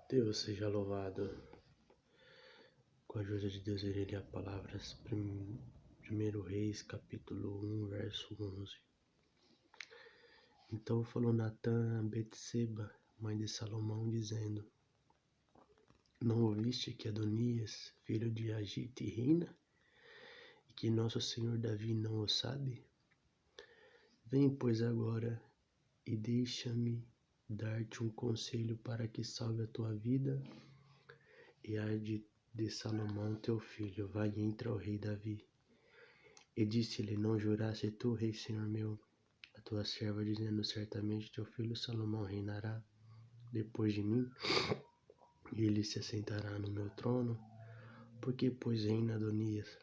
Deus seja louvado. Com a ajuda de Deus, irei ler a palavras. 1 Reis, capítulo 1, verso 11. Então falou Natã a Betseba, mãe de Salomão, dizendo: Não ouviste que Adonias, filho de Agite, reina? E que nosso senhor Davi não o sabe? Vem, pois, agora e deixa-me dar-te um conselho para que salve a tua vida e a de Salomão teu filho. Vai e entra ao rei Davi. E disse-lhe: Não juraste tu, rei senhor meu, a tua serva, dizendo: Certamente teu filho Salomão reinará depois de mim, e ele se assentará no meu trono? Porque, pois, reina Adonias?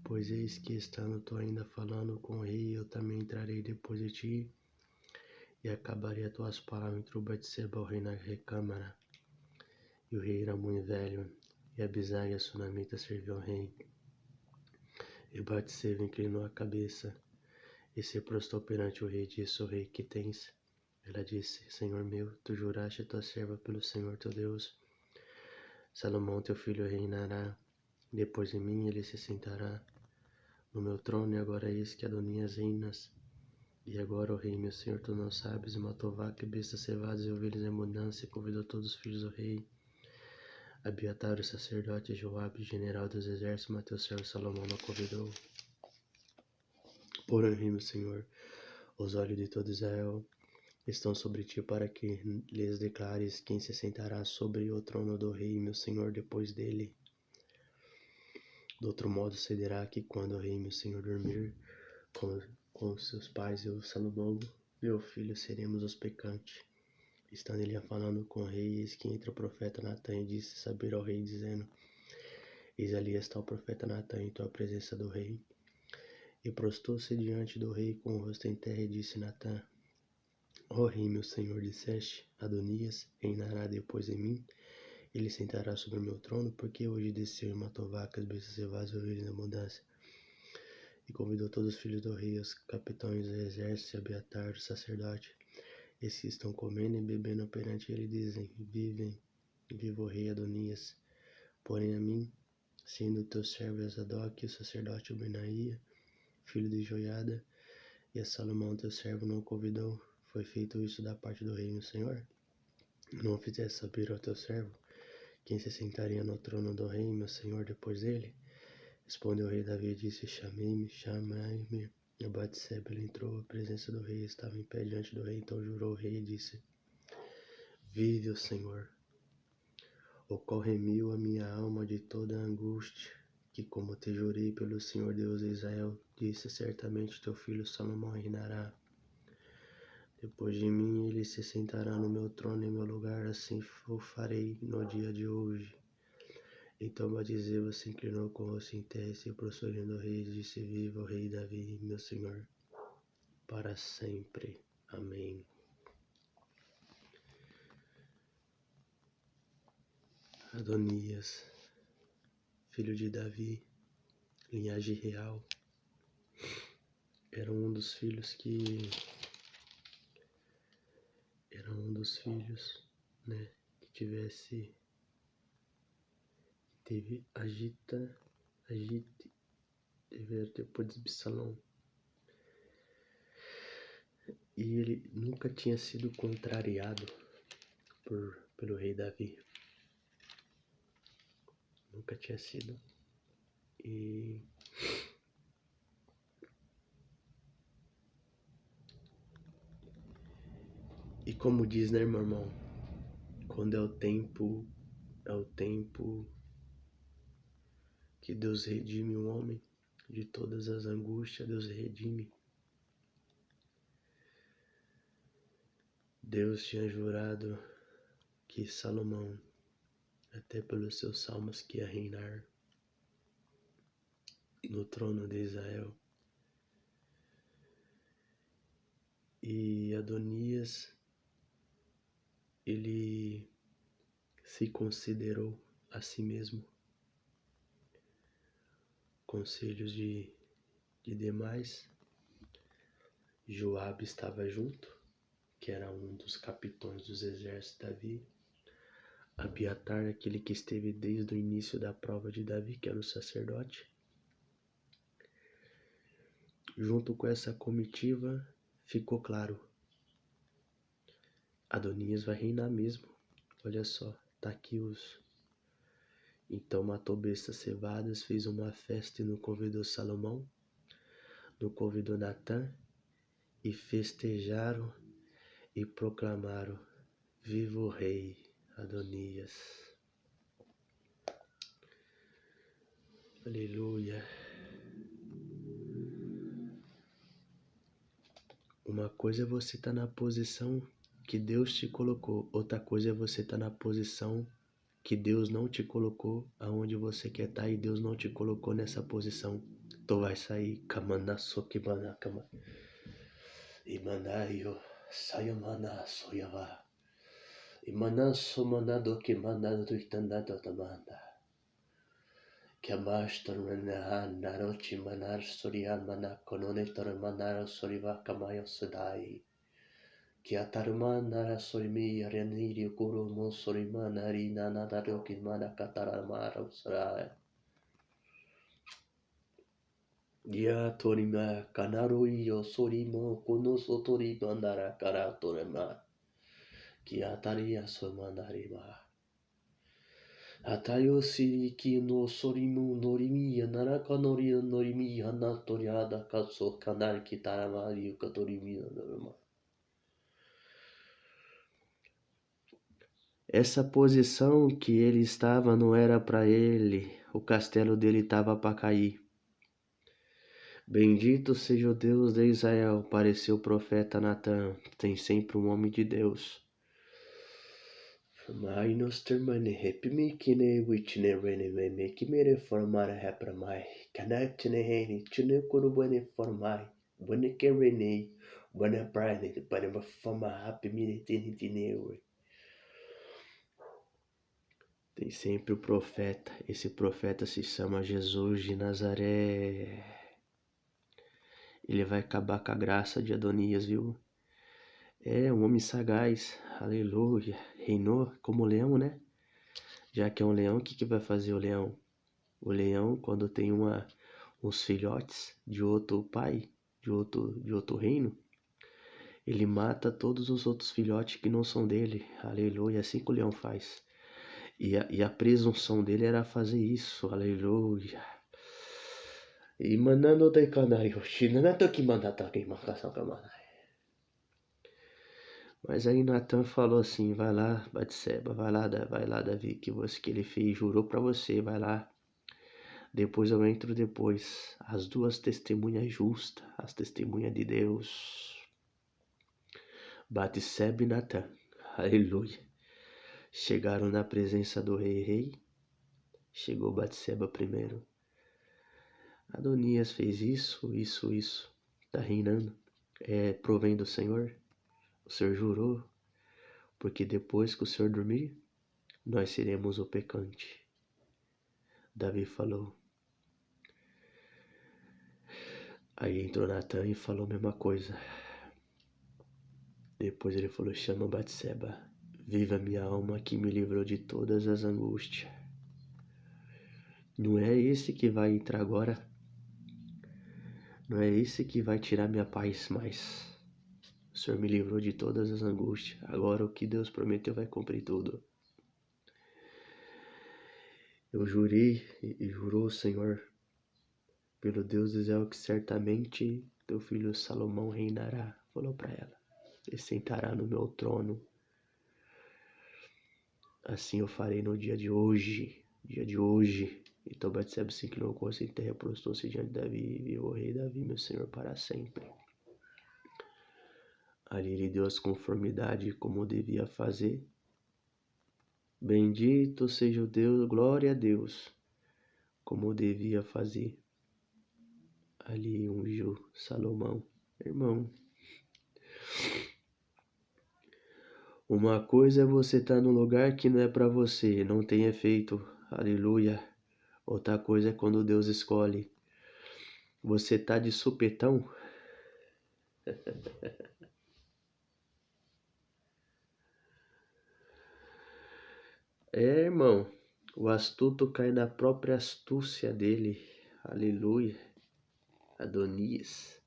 Pois eis que, estando tu ainda falando com o rei, eu também entrarei depois de ti, e acabarei as tuas palavras. Entrou Betseba, o rei, na recâmara, e o rei era muito velho, e Abisai, a sunamita, serviu ao rei. E Betseba inclinou a cabeça e se prostrou perante o rei. Disse o rei: Que tens? Ela disse: Senhor meu, tu juraste a tua serva pelo Senhor teu Deus: Salomão teu filho reinará depois de mim, ele se sentará no meu trono. E agora eis que Adonias reinas. E agora, ó rei, meu senhor, tu não sabes, e matou vaca e bestas cevadas e ovelhas em abundância, e convidou todos os filhos do rei, Abiatar o sacerdote, Joabe, general dos exércitos, mas teu servo Salomão não convidou. Porém, rei, meu senhor, os olhos de todo Israel estão sobre ti, para que lhes declares quem se sentará sobre o trono do rei, meu senhor, depois dele. Do outro modo, sucederá que quando o rei, meu senhor, dormir com seus pais, eu, Salomão, meu filho, seremos os pecantes. Estando ele falando com o rei, eis que entra o profeta Natã e disse saber ao rei, dizendo: Eis ali está o profeta Natã em tua presença do rei. E prostou-se diante do rei com o rosto em terra, e disse Natã: Ó rei, meu senhor, disseste: Adonias reinará depois de mim, ele sentará sobre o meu trono, porque hoje desceu e matou vacas, bestas cevadas e ovelhas em abundância. E convidou todos os filhos do rei, os capitães do exército, e Abiatar, o sacerdote. Esses estão comendo e bebendo perante ele, dizem: Viva o rei Adonias. Porém a mim, sendo teu servo Zadok, o sacerdote Benaia, filho de Joiada, e a Salomão teu servo não convidou, foi feito isso da parte do rei, meu senhor? Não fizesse saber ao teu servo quem se sentaria no trono do rei, meu senhor, depois dele? Respondeu o rei Davi e disse: Chamai-me. E Batseba entrou à presença do rei, estava em pé diante do rei. Então jurou o rei e disse: Vive o Senhor, o qual remiu a minha alma de toda a angústia, que como te jurei pelo Senhor Deus de Israel, disse: Certamente teu filho Salomão reinará depois de mim, ele se sentará no meu trono em meu lugar, assim o farei no dia de hoje. Então Batseba se inclinou com o rosto em terra e se prostrou diante do rei e disse: Viva o rei Davi, meu senhor, para sempre. Amém. Adonias, filho de Davi, linhagem real, era um dos filhos né, que teve Agite, depois de Absalão. E ele nunca tinha sido contrariado pelo rei Davi. Nunca tinha sido. E como diz, né, meu irmão? Quando é o tempo que Deus redime o homem de todas as angústias, Deus redime. Deus tinha jurado que Salomão, até pelos seus salmos, que ia reinar no trono de Israel. E Adonias, ele se considerou a si mesmo. Conselhos de demais. Joabe estava junto, que era um dos capitães dos exércitos de Davi. Abiatar, aquele que esteve desde o início da prova de Davi, que era o sacerdote. Junto com essa comitiva, ficou claro: Adonias vai reinar mesmo. Olha só, tá aqui os... Então matou bestas cevadas, fez uma festa e não convidou Salomão, não convidou Natã, e festejaram e proclamaram: Viva o rei Adonias. Aleluia. Uma coisa é você estar na posição que Deus te colocou, outra coisa é você estar na posição que Deus não te colocou aonde você quer estar e Deus não te colocou nessa posição. Tu vai sair kamana sokimana kama imanayo sayamana soyava imana somana que manda do itandado tamanda que amastar narochi manar soryamana konone tormanar soriva kamayo sedai que atarmana sorimi areniri kuro mo sorimana rina nadaro kimana kataramara sarai ya torima kanaro yo sorimo kono sotori bandara karatorema que ataria somanarima atayo siriki no sorimu norimi naraka nori norimi hanatoriada kaso kanar kitaramari katorimi norma. Essa posição que ele estava não era para ele, o castelo dele estava para cair. Bendito seja o Deus de Israel, pareceu o profeta Natã, tem sempre um homem de Deus. Formai nos termane repimi kine wichne rene me que me reformar repramai, canatine rene chine kurubane formai, bane que rene, bane praine, bane forma rapimine tininewe. Tem sempre o profeta, esse profeta se chama Jesus de Nazaré. Ele vai acabar com a graça de Adonias, viu? É um homem sagaz, aleluia. Reinou como leão, né? Já que é um leão, o que vai fazer o leão? O leão, quando tem uns filhotes de outro pai, de outro reino, ele mata todos os outros filhotes que não são dele, aleluia. É assim que o leão faz. E a presunção dele era fazer isso, aleluia. E mandando de canario, shinanato que mandata que makação camanai. Mas aí Natan falou assim: vai lá, Batseba, vai lá, Davi, que ele fez, jurou para você, vai lá. Depois eu entro depois. As duas testemunhas justas, as testemunhas de Deus. Batseba e Natan, aleluia. Chegaram na presença do rei. Chegou Batseba primeiro. Adonias fez isso. Tá reinando. Provém do Senhor. O Senhor jurou. Porque depois que o Senhor dormir, nós seremos o pecante. Davi falou. Aí entrou Natan e falou a mesma coisa. Depois ele falou: chama Batseba. Viva minha alma que me livrou de todas as angústias. Não é esse que vai entrar agora. Não é esse que vai tirar minha paz mais. O Senhor me livrou de todas as angústias. Agora o que Deus prometeu vai cumprir tudo. Eu jurei e jurou o Senhor, pelo Deus de Israel, que certamente teu filho Salomão reinará. Falou para ela. Ele sentará no meu trono. Assim eu farei no dia de hoje. Então Batseba se inclinou com em terra, prostou-se diante de Davi, e viu o rei Davi, meu senhor, para sempre. Ali lhe deu as conformidades como devia fazer. Bendito seja o Deus, glória a Deus, como devia fazer. Ali ungiu Salomão, irmão. Uma coisa é você estar num lugar que não é para você, não tem efeito, aleluia. Outra coisa é quando Deus escolhe. Você tá de supetão? Irmão, o astuto cai na própria astúcia dele. Aleluia. Adonias.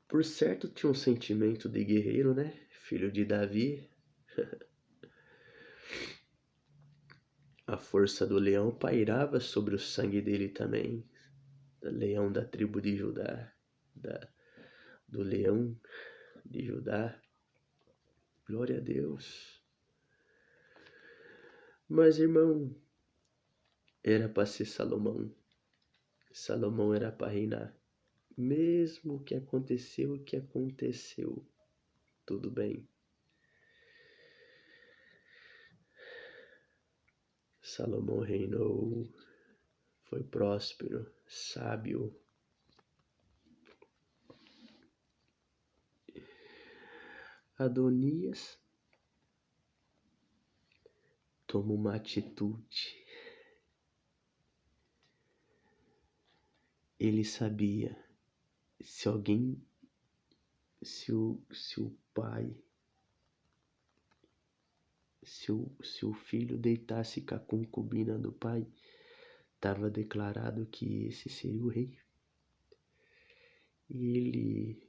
Por certo tinha um sentimento de guerreiro, né? Filho de Davi. A força do leão pairava sobre o sangue dele também. Leão da tribo de Judá. Do leão de Judá. Glória a Deus. Mas, irmão, era para ser Salomão. Salomão era para reinar. Mesmo o que aconteceu, tudo bem. Salomão reinou, foi próspero, sábio. Adonias toma uma atitude. Ele sabia, se alguém, se o pai, se o filho deitasse com a concubina do pai, estava declarado que esse seria o rei. E ele,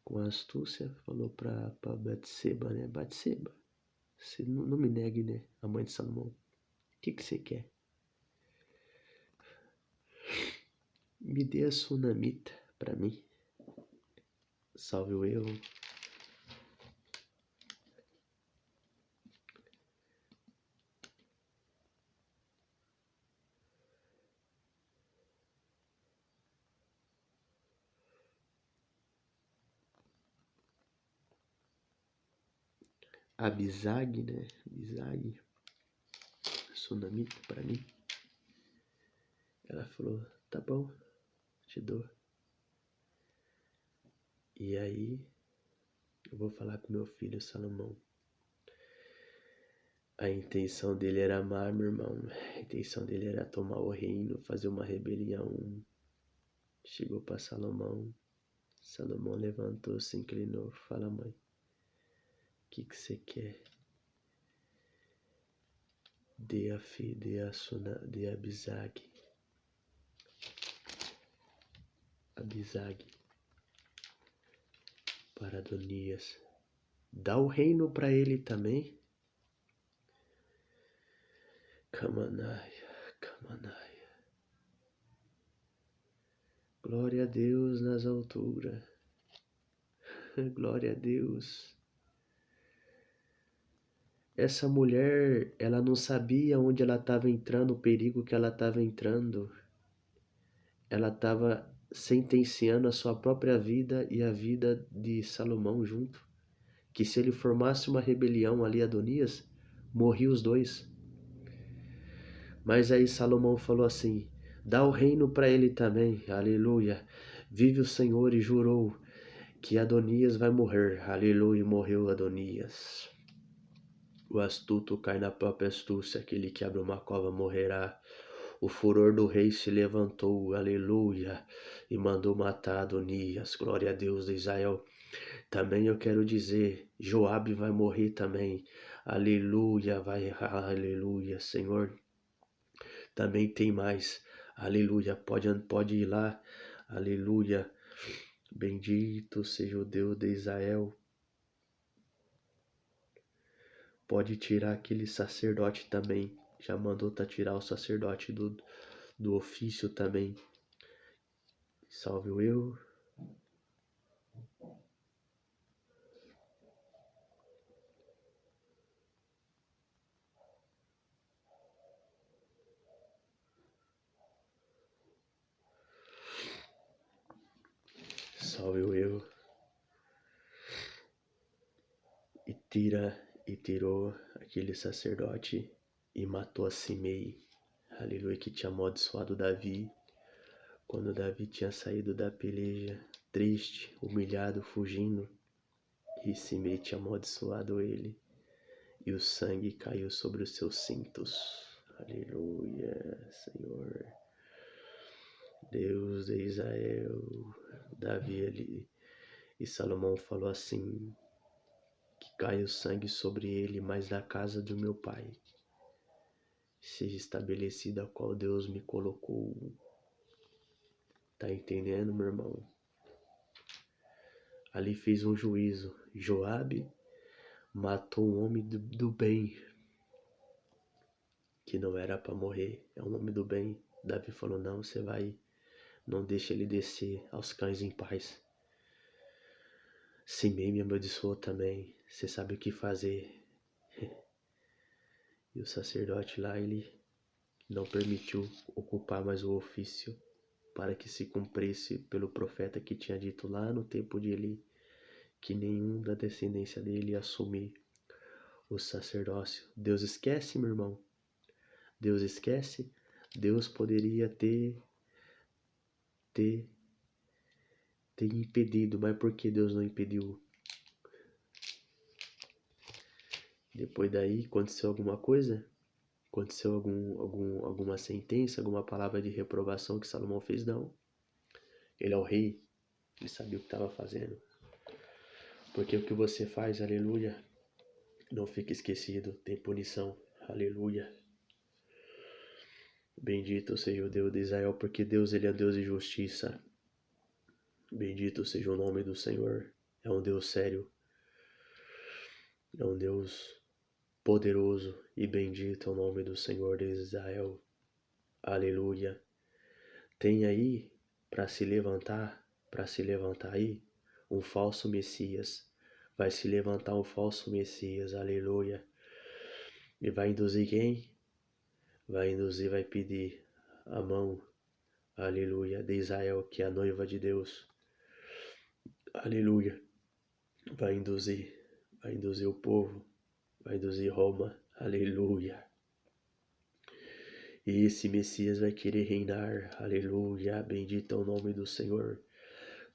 com astúcia, falou para Batseba, né? Batseba, você não me negue, né? A mãe de Salomão. O que você quer? Me dê a sunamita para mim. Salve o eu. Abizag, né? Abizag. Sunamita para mim. Ela falou, tá bom, te dou. E aí, eu vou falar com meu filho Salomão. A intenção dele era amar, meu irmão. A intenção dele era tomar o reino, fazer uma rebelião. Chegou para Salomão. Salomão levantou, se inclinou. Fala, mãe, o que você quer? Dê a Abizag. Abizag para Adonias. Dá o reino para ele também. Kamanaia. Glória a Deus nas alturas. Glória a Deus. Essa mulher, ela não sabia onde ela estava entrando, o perigo que ela estava entrando. Ela estava sentenciando a sua própria vida e a vida de Salomão junto. Que se ele formasse uma rebelião ali, Adonias, morriam os dois. Mas aí Salomão falou assim, dá o reino para ele também, aleluia. Vive o Senhor e jurou que Adonias vai morrer, aleluia, e morreu Adonias. O astuto cai na própria astúcia, aquele que abre uma cova morrerá. O furor do rei se levantou, aleluia, e mandou matar Adonias, glória a Deus de Israel. Também eu quero dizer, Joabe vai morrer também, aleluia, aleluia, Senhor. Também tem mais, aleluia, pode ir lá, aleluia, bendito seja o Deus de Israel. Pode tirar aquele sacerdote também. Já mandou tirar o sacerdote do ofício também. Salve o eu. Salve o eu. E tirou aquele sacerdote e matou a Simei. Aleluia, que tinha amaldiçoado Davi. Quando Davi tinha saído da peleja, triste, humilhado, fugindo, e Simei tinha amaldiçoado ele, e o sangue caiu sobre os seus cintos. Aleluia, Senhor, Deus de Israel. Davi ali, e Salomão falou assim, o caia o sangue sobre ele, mas na casa do meu pai seja estabelecida a qual Deus me colocou. Tá entendendo, meu irmão? Ali fez um juízo. Joabe matou um homem do bem, que não era para morrer. É um homem do bem. Davi falou, não, você vai, não deixa ele descer aos cães em paz. Simei me amaldiçoou também. Você sabe o que fazer. E o sacerdote lá, ele não permitiu ocupar mais o ofício para que se cumprisse pelo profeta que tinha dito lá no tempo de Eli que nenhum da descendência dele ia assumir o sacerdócio. Deus esquece, meu irmão? Deus esquece? Deus poderia ter impedido, mas por que Deus não impediu? Depois daí, aconteceu alguma coisa? Aconteceu alguma sentença, alguma palavra de reprovação que Salomão fez? Não. Ele é o rei, ele sabia o que estava fazendo. Porque o que você faz, aleluia, não fica esquecido, tem punição, aleluia. Bendito seja o Deus de Israel, porque Deus, ele é Deus de justiça. Bendito seja o nome do Senhor, é um Deus sério, é um Deus poderoso, e bendito é o nome do Senhor de Israel, aleluia. Tem aí, para se levantar aí, um falso Messias. Vai se levantar um falso Messias, aleluia. E vai induzir quem? Vai pedir a mão, aleluia, de Israel, que é a noiva de Deus, aleluia. Vai induzir o povo, vai induzir Roma, aleluia. E esse Messias vai querer reinar, aleluia, bendito é o nome do Senhor.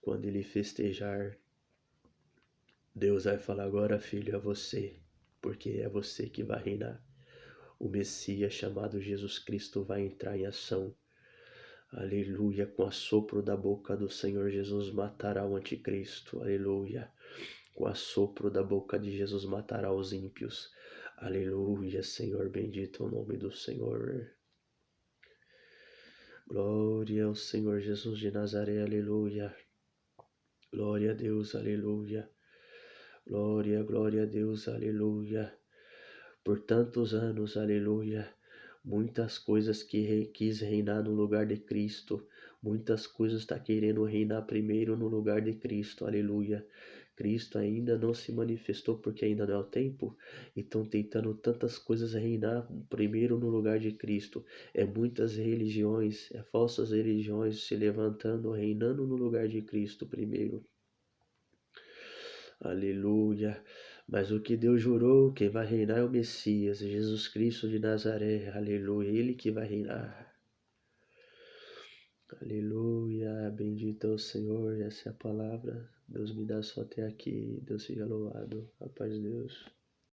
Quando ele festejar, Deus vai falar, agora filho, é você, porque é você que vai reinar. O Messias chamado Jesus Cristo vai entrar em ação, aleluia, com o assopro da boca do Senhor Jesus matará o anticristo, aleluia. Com o assopro da boca de Jesus matará os ímpios, aleluia, Senhor, bendito é o nome do Senhor. Glória ao Senhor Jesus de Nazaré, aleluia. Glória a Deus, aleluia. Glória, glória a Deus, aleluia. Por tantos anos, aleluia. Muitas coisas que quis reinar no lugar de Cristo. Muitas coisas está querendo reinar primeiro no lugar de Cristo, aleluia. Cristo ainda não se manifestou porque ainda não é o tempo. E estão tentando tantas coisas reinar primeiro no lugar de Cristo. É muitas religiões, falsas religiões se levantando, reinando no lugar de Cristo primeiro. Aleluia. Mas o que Deus jurou, quem vai reinar é o Messias, Jesus Cristo de Nazaré. Aleluia. Ele que vai reinar. Aleluia. Bendito é o Senhor. Essa é a palavra. Deus me dá só até aqui. Deus seja louvado. A paz de Deus.